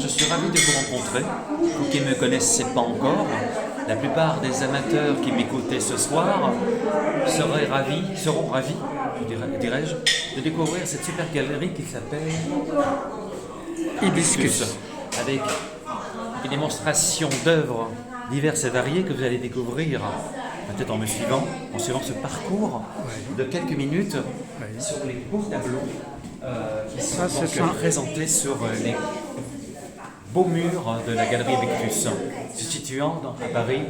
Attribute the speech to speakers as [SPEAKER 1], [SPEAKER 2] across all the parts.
[SPEAKER 1] je suis ravi de vous rencontrer. Vous qui ne me connaissez pas encore, la plupart des amateurs qui m'écoutaient ce soir seront ravis, dirais-je, de découvrir cette super galerie qui s'appelle Hibiscus, avec une démonstration d'œuvres diverses et variées que vous allez découvrir peut-être en suivant ce parcours de quelques minutes sur les beaux tableaux qui sont présentés sur les beaux murs de la galerie Hibiscus, se situant à Paris,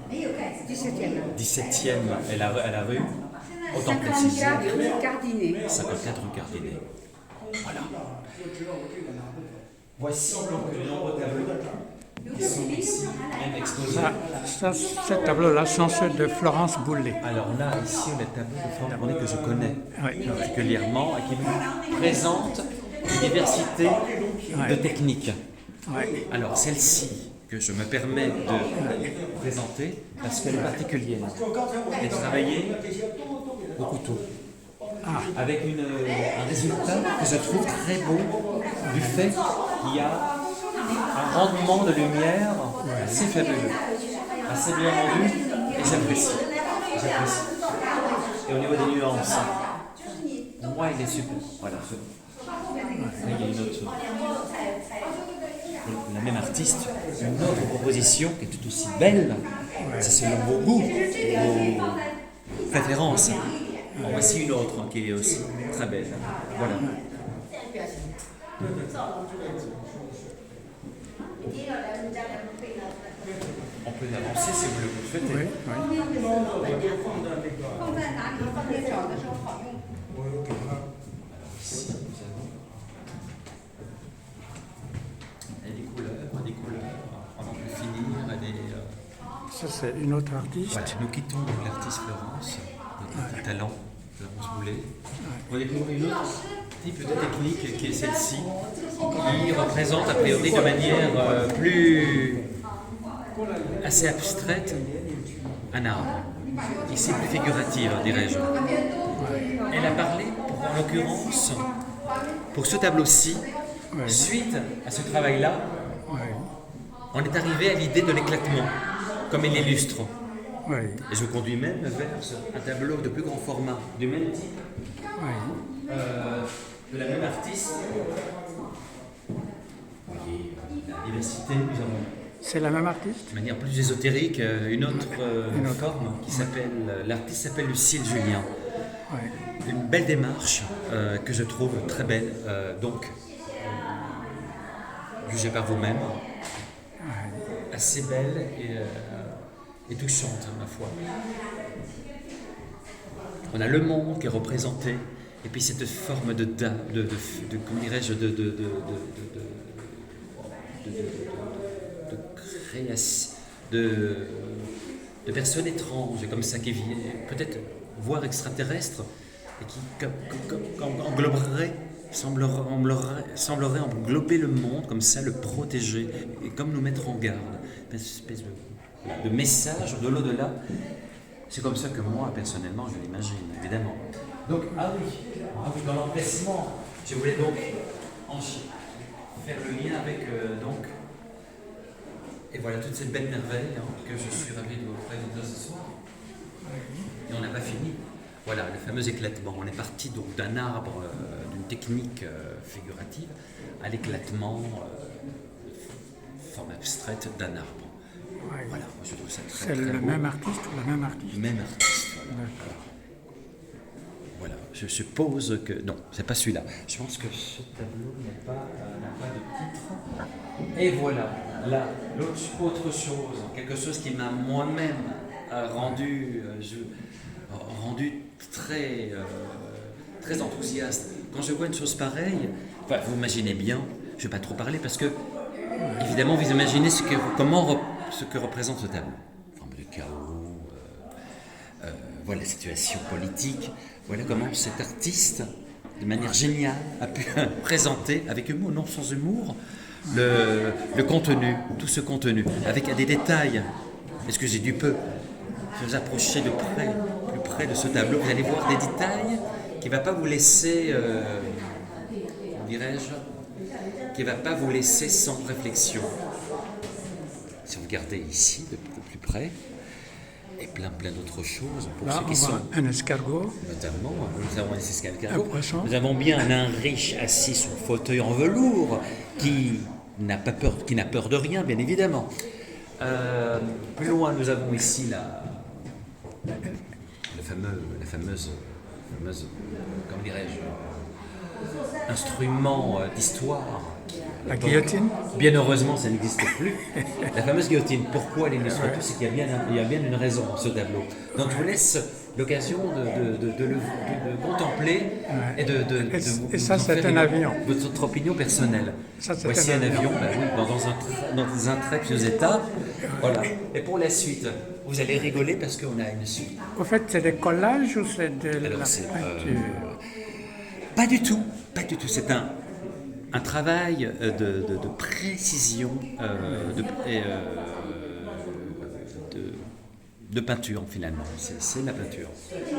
[SPEAKER 1] 17e est la rue, autant préciser,
[SPEAKER 2] 54 rue Cardinet.
[SPEAKER 1] 54 rue Cardinet. Voilà. Voici donc les nombreux tableaux qui sont ici même exposés.
[SPEAKER 3] Ces tableaux-là sont ceux de Florence Boullé.
[SPEAKER 1] Alors là, ici, on a le tableau de Florence Boullé que je connais particulièrement et qui me présente une diversité de techniques. Alors celle-ci, que je me permets de présenter parce qu'elle est particulière. Elle est travaillée au couteau. Avec un résultat que je trouve très beau du fait qu'il y a un rendement de lumière assez fabuleux, assez bien rendu et j'apprécie. Et au niveau des nuances, moi il est super. Voilà. Il y a une autre. La même artiste, une autre proposition qui est tout aussi belle, ça c'est le beau goût, vos préférences. Bon, voici une autre qui est aussi très belle. Voilà. On peut avancer si vous le souhaitez. Ici, nous avons des couleurs, on peut finir.
[SPEAKER 3] Ça, c'est une autre artiste.
[SPEAKER 1] Voilà, nous quittons donc l'artiste Florence, notre talent, Florence Boullé. On découvre une autre type de technique qui est celle-ci, qui représente a priori de manière assez abstraite un arbre. Ici plus figurative, dirais-je. Elle a parlé, en l'occurrence, pour ce tableau-ci, suite à ce travail-là, on est arrivé à l'idée de l'éclatement, comme il l'illustre. Et je conduis même vers un tableau de plus grand format, du même type, de la même artiste. Vous voyez, la diversité, nous avons.
[SPEAKER 3] C'est la même artiste?
[SPEAKER 1] De manière plus ésotérique, une autre forme qui s'appelle, l'artiste s'appelle Lucille Julien. Une belle démarche que je trouve très belle, donc jugez par vous-même, assez belle et touchante, ma foi. On a le monde qui est représenté, et puis cette forme comment dirais-je, de personnes étranges, comme ça, qui viennent, peut-être voire extraterrestres, et qui semblerait englober le monde, comme ça, le protéger, et comme nous mettre en garde. Une espèce de message de l'au-delà. C'est comme ça que moi, personnellement, je l'imagine, évidemment. Donc, dans l'empressement, je voulais donc faire le lien avec, et voilà, toute cette belle merveille que je suis ravi de vous présenter ce soir. Et on n'a pas fini. Voilà, le fameux éclatement. On est parti donc d'un arbre, d'une technique figurative, à l'éclatement, forme abstraite d'un arbre. Voilà, moi je trouve ça très,
[SPEAKER 3] c'est
[SPEAKER 1] très
[SPEAKER 3] le
[SPEAKER 1] beau.
[SPEAKER 3] même artiste ou la même artiste?
[SPEAKER 1] Même artiste. Voilà, je suppose que... Non, c'est pas celui-là. Je pense que ce tableau n'a pas de titre. Et voilà, là, autre chose, quelque chose qui m'a moi-même rendu très enthousiaste. Quand je vois une chose pareille, vous imaginez bien, je ne vais pas trop parler parce que, évidemment, vous imaginez ce que représente ce tableau. Forme de chaos, voilà la situation politique, voilà comment cet artiste, de manière géniale, a pu présenter, avec humour, non sans humour, le contenu, tout ce contenu, avec des détails. Est-ce que j'ai du peu vous approcher plus près de ce tableau, vous allez voir des détails qui ne vont pas vous laisser, dirais-je, qui ne va pas vous laisser sans réflexion. Si vous regardez ici de plus près, et plein d'autres choses, pour
[SPEAKER 3] Là,
[SPEAKER 1] ceux
[SPEAKER 3] on
[SPEAKER 1] qui sont...
[SPEAKER 3] voit un escargot,
[SPEAKER 1] Notamment, nous avons un escargot.
[SPEAKER 3] un poisson.
[SPEAKER 1] Nous avons bien un riche assis sur un fauteuil en velours qui n'a peur de rien, bien évidemment. Plus loin, nous avons ici la fameuse, comment dirais-je, instrument d'histoire.
[SPEAKER 3] La guillotine.
[SPEAKER 1] Bien heureusement, ça n'existe plus. La fameuse guillotine. Pourquoi elle n'illustre plus? C'est qu'il y a bien une raison, ce tableau. Donc je vous laisse l'occasion de le contempler et
[SPEAKER 3] Et ça, c'est un avion.
[SPEAKER 1] Votre opinion personnelle.
[SPEAKER 3] Ça, c'est
[SPEAKER 1] Voici
[SPEAKER 3] un
[SPEAKER 1] un
[SPEAKER 3] avion.
[SPEAKER 1] avion, dans un très pieux état. Voilà. Et pour la suite, vous allez rigoler parce qu'on a une suite.
[SPEAKER 3] Au fait, c'est des collages ou c'est de la
[SPEAKER 1] Alors, c'est,
[SPEAKER 3] peinture?
[SPEAKER 1] Pas du tout. C'est un travail de précision de peinture finalement. C'est la peinture.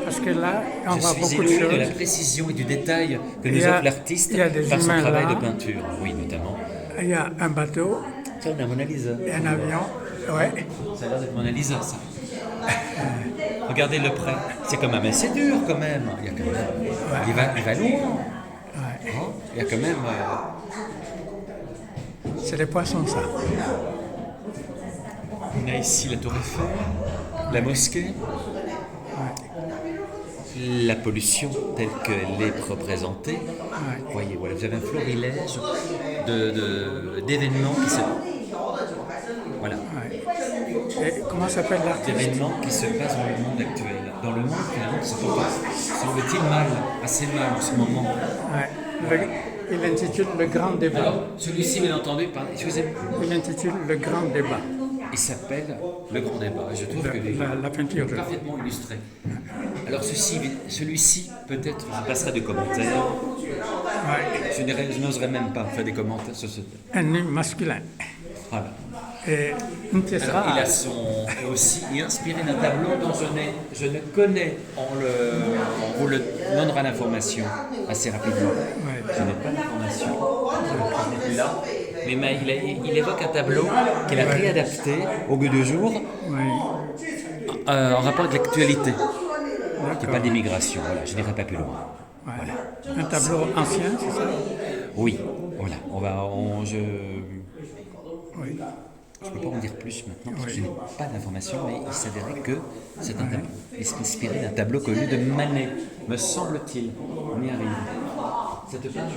[SPEAKER 3] Parce que là, on
[SPEAKER 1] Je
[SPEAKER 3] voit
[SPEAKER 1] suis
[SPEAKER 3] beaucoup de
[SPEAKER 1] ébloui de la
[SPEAKER 3] choses.
[SPEAKER 1] précision et du détail que
[SPEAKER 3] Il
[SPEAKER 1] nous
[SPEAKER 3] y a-
[SPEAKER 1] offre l'artiste
[SPEAKER 3] il y a des
[SPEAKER 1] par son
[SPEAKER 3] humains
[SPEAKER 1] travail
[SPEAKER 3] là.
[SPEAKER 1] de peinture. Oui, notamment.
[SPEAKER 3] Il y a un bateau
[SPEAKER 1] Ça, on a Mona Lisa.
[SPEAKER 3] et un avion. Ouais.
[SPEAKER 1] Ça a l'air d'être Mona Lisa, ça. Regardez le près. C'est quand même assez dur, quand même. Il y a quand même... Il va loin.
[SPEAKER 3] Ouais.
[SPEAKER 1] Hein, il y a quand même...
[SPEAKER 3] C'est des poissons, ça.
[SPEAKER 1] On a ici la tour Eiffel, la mosquée, la pollution telle qu'elle est représentée. Vous voyez, voilà, vous avez un florilège d'événements qui se... Voilà.
[SPEAKER 3] Ouais. Et comment s'appelle l'artiste?
[SPEAKER 1] D'événements qui se passent dans le monde actuel. Dans le monde, finalement, qui se passe, semble-t-il, mal, assez mal en ce moment.
[SPEAKER 3] Ouais. Il intitule Le Grand Débat.
[SPEAKER 1] Alors, celui-ci, bien entendu, excusez-moi,
[SPEAKER 3] Il intitule Le Grand Débat.
[SPEAKER 1] il s'appelle Le Grand Débat. Je trouve que
[SPEAKER 3] La peinture.
[SPEAKER 1] est parfaitement illustré. Alors celui-ci, peut-être, je passerai des commentaires.
[SPEAKER 3] Ouais.
[SPEAKER 1] Je n'oserais même pas faire des commentaires sur ce thème.
[SPEAKER 3] Un nu masculin.
[SPEAKER 1] Voilà.
[SPEAKER 3] Et une pièce
[SPEAKER 1] Alors, il
[SPEAKER 3] rare.
[SPEAKER 1] a aussi inspiré d'un tableau dont je ne connais, on vous le donnera l'information assez rapidement.
[SPEAKER 3] Ouais.
[SPEAKER 1] Je n'ai pas l'information, je n'ai plus là. Mais il évoque un tableau qu'il a réadapté au goût du jour
[SPEAKER 3] Oui.
[SPEAKER 1] en rapport avec l'actualité, qui n'est
[SPEAKER 3] D'accord.
[SPEAKER 1] pas d'immigration. Voilà, je n'irai pas plus loin.
[SPEAKER 3] Ouais. Un tableau ancien, c'est ça?
[SPEAKER 1] Oui, voilà.
[SPEAKER 3] Oui.
[SPEAKER 1] Je ne peux pas en dire plus maintenant parce que je n'ai pas d'informations, mais il s'avérait que c'est un tableau. Il s'est inspiré d'un tableau connu de Manet, me semble-t-il. On y arrive. Cette page,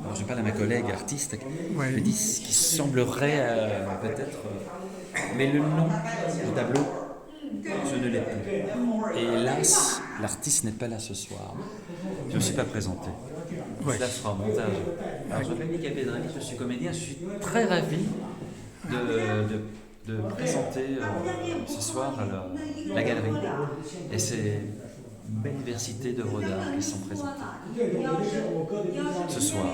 [SPEAKER 1] alors je parle à ma collègue artiste,
[SPEAKER 3] Oui.
[SPEAKER 1] me dit ce qui semblerait peut-être. Mais le nom du tableau, je ne l'ai plus. Et hélas, l'artiste n'est pas là ce soir. Je ne me suis pas présenté.
[SPEAKER 3] Oui.
[SPEAKER 1] Cela sera au montage. Alors, je m'appelle Michael Pedrani, je suis comédien, je suis très ravi de présenter ce soir à la galerie. Et c'est une belle diversité d'œuvres d'art qui sont présentées. Ce soir,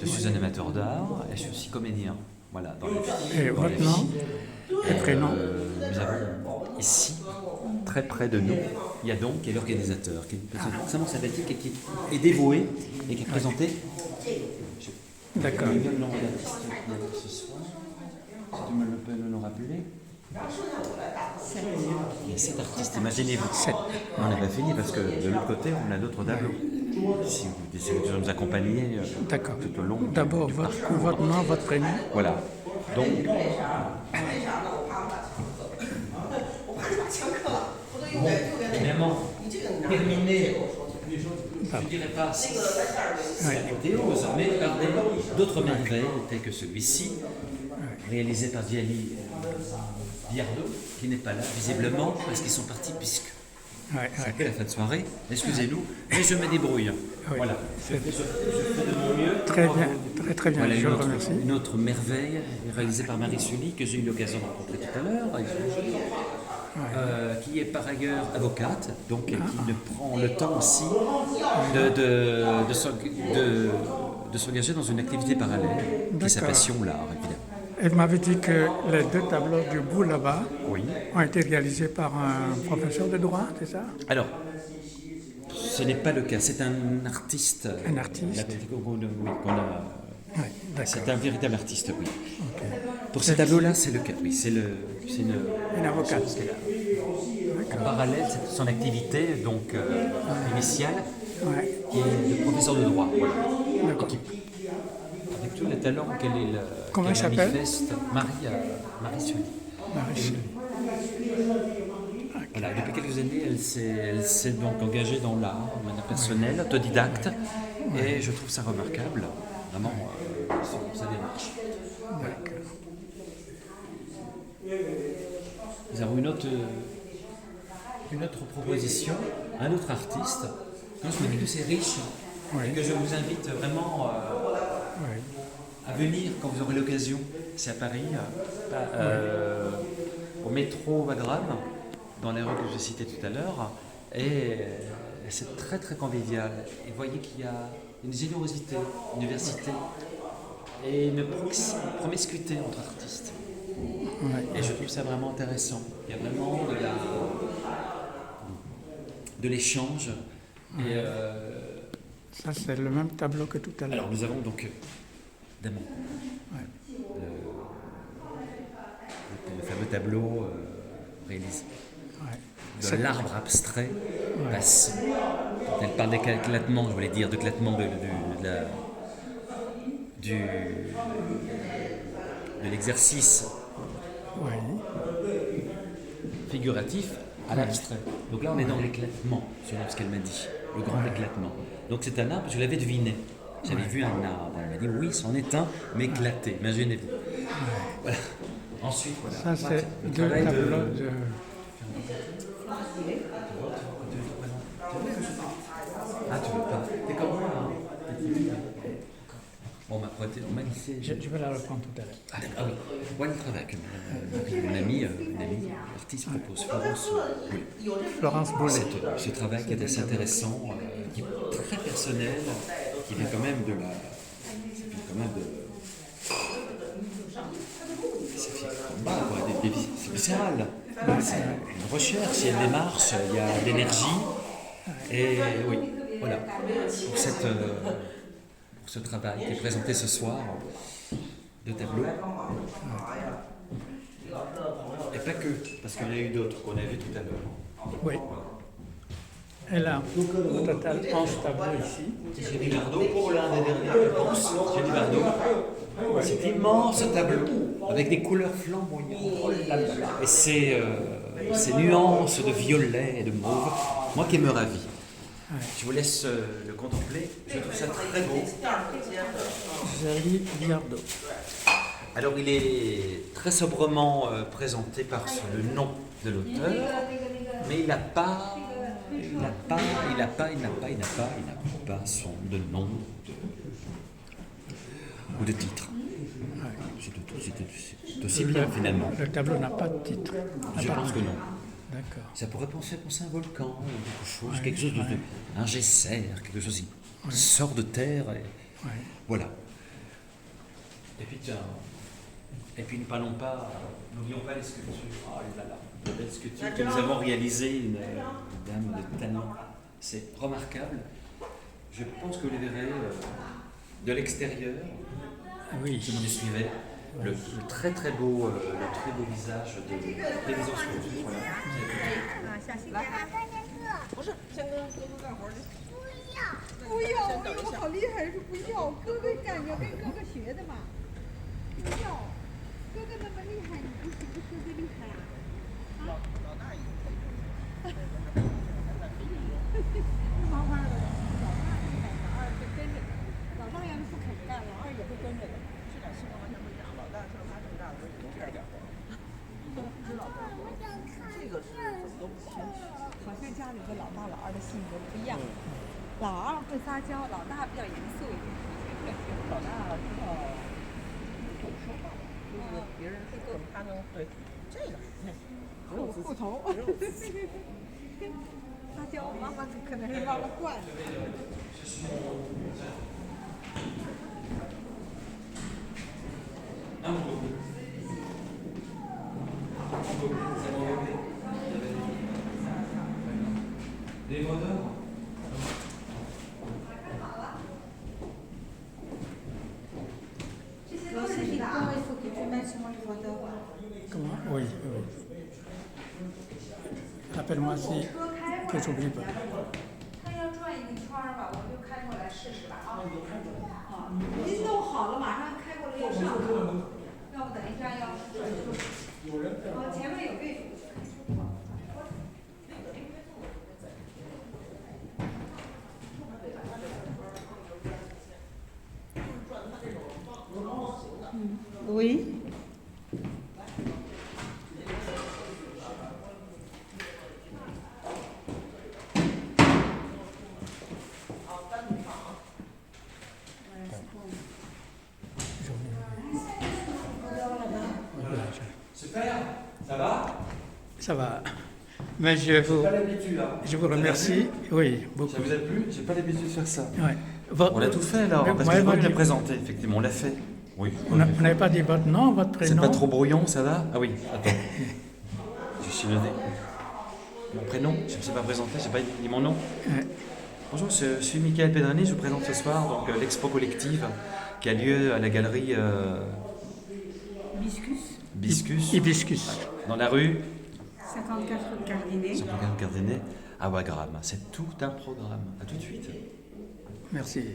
[SPEAKER 1] je suis un amateur d'art et je suis aussi comédien. Voilà, dans les
[SPEAKER 3] Et votre nom et prénom?
[SPEAKER 1] Nous avons ici, très près de nous, il y a donc l'organisateur, qui est une personne extrêmement sympathique et qui est dévoué et qui est présenté.
[SPEAKER 3] D'accord.
[SPEAKER 1] Je vais le nom de l'artiste ce soir. Si tu me le peux nous rappeler. Il y a 7 artistes, imaginez-vous. 7. On n'a pas fini parce que de l'autre côté, on a d'autres tableaux. Si vous décidez de nous accompagner
[SPEAKER 3] D'accord.
[SPEAKER 1] tout au long.
[SPEAKER 3] D'abord, votre nom, votre prénom?
[SPEAKER 1] Voilà. Donc, évidemment, terminé, je ne dirais pas c'est l'apothéose, mais par d'autres merveilles telles que celui-ci, réalisé par Gianni Biardo, qui n'est pas là, visiblement, parce qu'ils sont partis puisque
[SPEAKER 3] Ouais,
[SPEAKER 1] c'est la fin de soirée. Excusez-nous, mais je me débrouille. Voilà. Je fais de mon mieux.
[SPEAKER 3] Très bien, très bien,
[SPEAKER 1] Voilà
[SPEAKER 3] je vous remercie.
[SPEAKER 1] une autre merveille réalisée par Marie Sully, que j'ai eu l'occasion de rencontrer tout à l'heure, qui est par ailleurs avocate, donc qui ne prend le temps aussi de s'engager dans une activité parallèle, qui est sa
[SPEAKER 3] D'accord.
[SPEAKER 1] passion, l'art, évidemment.
[SPEAKER 3] Elle m'avait dit que les 2 tableaux du bout là-bas
[SPEAKER 1] Oui.
[SPEAKER 3] ont été réalisés par un professeur de droit, c'est ça?
[SPEAKER 1] Alors, ce n'est pas le cas, c'est un artiste.
[SPEAKER 3] Un artiste.
[SPEAKER 1] Oui, qu'on a
[SPEAKER 3] Ouais, d'accord.
[SPEAKER 1] C'est un véritable artiste, oui.
[SPEAKER 3] Ok.
[SPEAKER 1] Pour ces tableaux-là, c'est le cas. Oui, c'est
[SPEAKER 3] Une avocate.
[SPEAKER 1] chose qu'elle a. En parallèle, c'est son activité donc initiale,
[SPEAKER 3] Ouais,
[SPEAKER 1] qui est de professeur de droit. Voilà.
[SPEAKER 3] d'accord.
[SPEAKER 1] Avec tous les talents
[SPEAKER 3] Comment
[SPEAKER 1] qu'elle
[SPEAKER 3] elle s'appelle?
[SPEAKER 1] manifeste, Marie Sully.
[SPEAKER 3] Marie.
[SPEAKER 1] Voilà, et depuis quelques années, elle s'est donc engagée dans l'art de manière personnelle, autodidacte, et je trouve ça remarquable, vraiment, sa démarche.
[SPEAKER 3] D'accord.
[SPEAKER 1] Nous avons une autre proposition, un autre artiste. Quand je me dis que c'est riche,
[SPEAKER 3] Oui.
[SPEAKER 1] et que je vous invite vraiment
[SPEAKER 3] Oui.
[SPEAKER 1] à venir quand vous aurez l'occasion, c'est à Paris, au métro Wagram, dans les rues que je citais tout à l'heure, et c'est très très convivial. Et vous voyez qu'il y a une générosité, une diversité et une promiscuité entre artistes.
[SPEAKER 3] Ouais.
[SPEAKER 1] Et je trouve ça vraiment intéressant. Il y a vraiment de l'échange. Et
[SPEAKER 3] Ça, c'est le même tableau que tout à l'heure.
[SPEAKER 1] alors nous avons donc évidemment
[SPEAKER 3] Ouais.
[SPEAKER 1] le fameux tableau réalisé
[SPEAKER 3] Ouais.
[SPEAKER 1] de
[SPEAKER 3] C'est-
[SPEAKER 1] l'arbre abstrait passé. Quand elle parle d'éclatement, je voulais dire d'éclatement de l'exercice
[SPEAKER 3] Oui.
[SPEAKER 1] figuratif à l'abstrait. Donc là, on est dans l'éclatement, selon ce qu'elle m'a dit, le grand éclatement. Donc c'est un arbre, je l'avais deviné. J'avais vu un arbre. Elle m'a dit oui, c'en est un, mais éclaté. Imaginez-vous. Voilà. Ensuite, voilà.
[SPEAKER 3] Ça, c'est
[SPEAKER 1] Le
[SPEAKER 3] deux
[SPEAKER 1] travail
[SPEAKER 3] tableaux de...
[SPEAKER 1] Ah, tu veux pas? T'es comme moi, hein? Bon, on m'a laissé.
[SPEAKER 3] Je vais la reprendre tout à l'heure.
[SPEAKER 1] Ah, d'accord, ah oui. Moi, il travaille avec une amie, artiste propose Florence. Oui.
[SPEAKER 3] Florence Boulet.
[SPEAKER 1] Ce travail qui est assez intéressant, qui est très personnel, qui vient quand même de la. Ça vient quand même de. Ça vient en bas, quoi, c'est viscéral. C'est une recherche, il y a une démarche, il y a de l'énergie. Et oui, voilà. Pour ce travail qui est présenté ce soir, de tableaux. Et pas que, parce qu'il y en a eu d'autres qu'on a vus tout à l'heure.
[SPEAKER 3] Oui. Elle a au total 11 tableaux ici.
[SPEAKER 1] Thierry Bardot, pour l'un des derniers, je pense. Thierry Bardot. Cet immense tableau avec des couleurs flamboyantes. Oh là là. Et ces nuances de violet et de mauve, moi qui me ravit. Je vous laisse le contempler. Je trouve ça très beau.
[SPEAKER 3] Zali Biardo.
[SPEAKER 1] Alors il est très sobrement présenté par le nom de l'auteur, mais il n'a pas son de nom ou de titre. C'est aussi bien finalement.
[SPEAKER 3] Le tableau n'a pas de titre.
[SPEAKER 1] Je pense que non.
[SPEAKER 3] D'accord.
[SPEAKER 1] Ça pourrait penser un volcan ou quelque chose de un gesser, quelque chose qui sort de terre. Et, voilà. Et puis tiens, n'oublions pas les sculptures. Oh là là, les belles sculptures que nous avons réalisées, une dame de talent. C'est remarquable. Je pense que vous les verrez de l'extérieur.
[SPEAKER 3] Oui.
[SPEAKER 1] Si vous me suivez. Le très très beau visage de Télévision Sculpture. Voilà.
[SPEAKER 2] 不是，先跟哥哥干活去。
[SPEAKER 4] 不要，我有好厉害，是不要，哥哥干，要跟哥哥学的嘛。不要，哥哥那么厉害，你不是不哥哥厉害啊？
[SPEAKER 2] 老大也可以，
[SPEAKER 4] 慢慢的，老大厉害，老二就跟着。老大要是不肯干，老二也会跟着的。
[SPEAKER 2] 这俩性格完全不一样。老大说他这么大，我也能干点活。知道吗？这个是怎么都不谦虚。
[SPEAKER 4] 好像家里的老大老二的性格不一样，老二会撒娇，老大比较严肃一点。
[SPEAKER 2] 老大知道怎么说话，就是别人说什么他能对这个
[SPEAKER 4] 护头。撒娇，妈妈可能是妈妈惯的。
[SPEAKER 1] Les vendeurs.
[SPEAKER 4] il faut que tu mettes sur mon livre d'or.
[SPEAKER 3] Comment? Oui, oui. Appelle-moi si que j'oublie pas.
[SPEAKER 4] 他要转一个圈儿吧，我就开过来试试吧啊。您弄好了，马上开过来要上场，要不等一下要转出。前面有位置。Oui.
[SPEAKER 1] Super, ça va?
[SPEAKER 3] Ça va. Mais
[SPEAKER 1] J'ai pas l'habitude. Hein.
[SPEAKER 3] je vous remercie. Oui, beaucoup.
[SPEAKER 1] Ça vous a plu? J'ai pas l'habitude de faire ça.
[SPEAKER 3] Ouais.
[SPEAKER 1] On l'a tout fait alors, parce que je voulais la présenter, effectivement, on l'a fait. Oui.
[SPEAKER 3] Vous n'avez pas dit votre nom, votre prénom?
[SPEAKER 1] C'est pas trop brouillon, ça va? Ah oui, attends. Je suis levé. Mon prénom, je ne me suis pas présenté, j'ai pas dit mon nom.
[SPEAKER 3] Ouais.
[SPEAKER 1] Bonjour, je suis Michael Pedrani, je vous présente ce soir donc l'expo collective qui a lieu à la galerie Biscus,
[SPEAKER 3] Hibiscus.
[SPEAKER 1] dans la rue
[SPEAKER 4] 54 Cardinet.
[SPEAKER 1] 54 Cardinet à Wagram. C'est tout un programme. À tout de suite.
[SPEAKER 3] Merci.